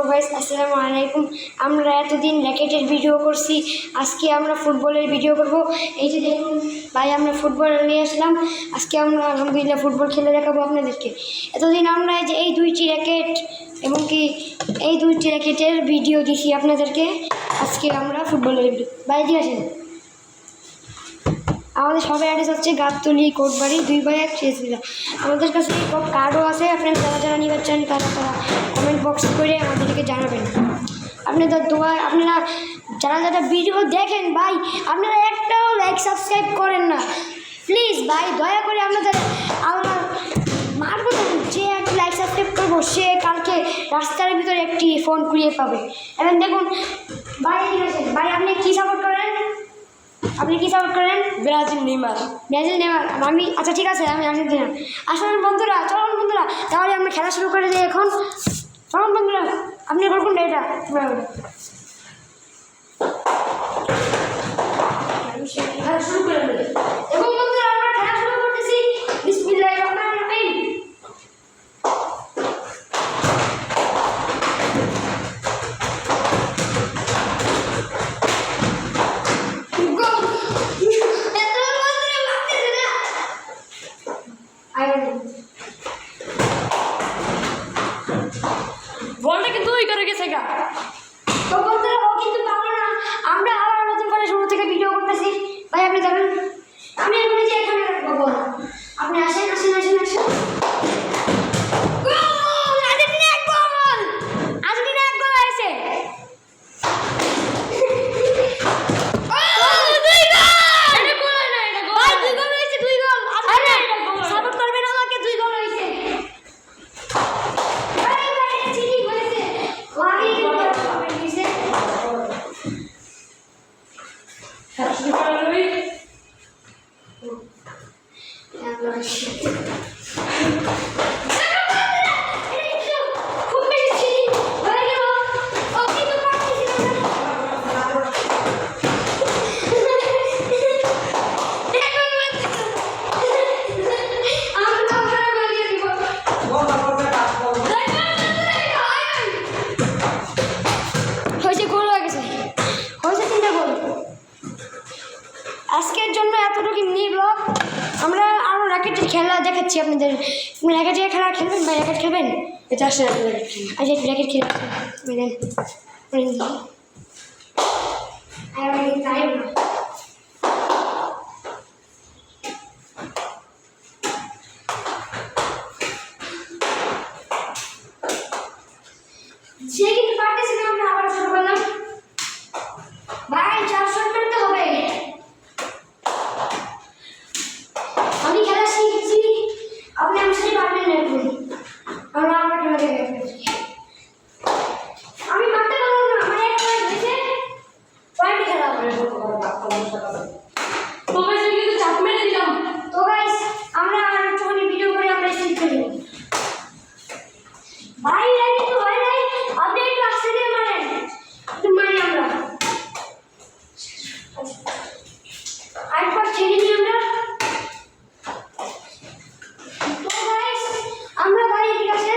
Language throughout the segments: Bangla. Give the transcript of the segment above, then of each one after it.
গাইস, আসসালামু আলাইকুম। আমরা এতদিন র্যাকেটের ভিডিও করছি, আজকে আমরা ফুটবলের ভিডিও করব। এই যে দেখুন ভাই, আমরা ফুটবল নিয়ে আসলাম। আজকে আমরা আলহামদুলিল্লাহ ফুটবল খেলে দেখাবো আপনাদেরকে। এতদিন আমরা এই দুইটি র্যাকেট এবং কি এই দুইটি র্যাকেটের ভিডিও দিছি আপনাদেরকে। আজকে আমরা ফুটবলের ভিডিও। ভাই দিয়ে আসেন। আমাদের সবাই অ্যাড্রেস হচ্ছে গাবতলী, কোটবাড়ি 2/1 শেষবিলা। আমাদের কাছে কার্ডও আছে। আপনারা যারা যারা নিতে চান তারা কমেন্ট বক্স করে আমাদেরকে জানাবেন। আপনাদের দোয়া, আপনারা যারা যারা ভিডিও দেখেন ভাই, আপনারা একটাও লাইক সাবস্ক্রাইব করেন না প্লিজ ভাই, দয়া করে আপনাদের আমার মারবো। যে একটা লাইক সাবস্ক্রাইব করবো সে কালকে রাস্তার ভিতরে একটি ফোন কুড়িয়ে পাবে। এখন দেখুন ভাই, ভাই আপনি কী সাপোর্ট করেন? আপনি কী সাপোর্ট করেন? Brazil Neymar. আমি আচ্ছা ঠিক আছে, আমি আর্জেন্টিনা। আসুন বন্ধুরা, চলুন বন্ধুরা, তাহলে আমরা খেলা শুরু করে দিই এখন। চলুন বন্ধুরা, আপনি করুন এটা। খেলা শুরু করে দিই। এবং বন্ধুরা, আমরা খেলা শুরু করতেছি। বিসমিল্লাহির রহমানির রহিম। বলটা কিন্তু ওই করে গেছে গা। তো বন্ধুরা, ও কিন্তু পাবো না। আমরা আবার নতুন করে শুরু থেকে ভিডিও করতেছি। ভাই আপনি যাবেন, আমি এখন যে এখানে রাখবো বল। আপনি আসেন আসেন আসেন আসেন। গোল! আর্জেন্টিনা এক গোল! আর্জেন্টিনা এক গোল হয়েছে। দুই গোল! এটা গোল হয় না, এটা গোল। ভাই দুই গোল হয়েছে, দুই গোল। আরে এটা গোল। সাপোর্ট করবেন আমাকে, দুই গোল হয়েছে। ভাই ভাই, এটা চিনি হয়েছে। আমি কমেন্ট দিয়েছে। খেলা শুরু করা যাবে। খুব বেশি চিনি হয়ে গেল। ও কিন্তু পারতেছিল না। হয়েছে, গোল হয়ে গেছে, হয়েছে 3টা গোল। আজকের জন্য এতটুকু মিনি ব্লগ। আমরা আরও র্যাকেটের খেলা দেখাচ্ছি আপনাদের। র্যাকেটের খেলা খেলবেন ভাই? র্যাকেট খেলবেন? এটা আসে আচ্ছা, র্যাকেট খেলে সে কিন্তু পারতেছি না। আমরা আবার শুরু করলাম। ভাই 4 শট মারতে হবে। আমি খেলা শিখছি, আপনি আমার সাথে পারবেন না এখন। আমরা আবার খেলা দেখে আমি মারতে পারবো না। আমার এক পয়েন্ট হয়েছে, পয়েন্ট খেলা হবে। তো গাইস, আমি কিন্তু চাপ মেরে দিলাম। তো গাইস, আমরা আর একটুখানি ভিডিও করে আমরা স্টার্ট করি। ভাই এটা কিন্তু হয় নাই, আপনি একটু আস্তে দিয়ে মারেন। একটু মারি আমরা আরেকবার ছেড়ে দিই আমরা। তো গাইস, আমরা ভাই ঠিক আছে।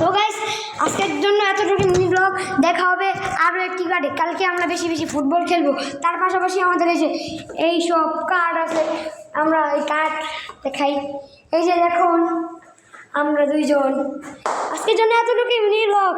তো গাইস, আজকের জন্য এতটুকু মিনি ব্লগ। দেখা হবে আরও একটি কার্ডে। কালকে আমরা বেশি বেশি ফুটবল খেলবো। তার পাশাপাশি আমাদের এই সব কার্ড আছে, আমরা এই কার্ড দেখাই। এই যে দেখুন, আমরা দুইজন। আজকের জন্য এতটুকু মিনি ব্লগ।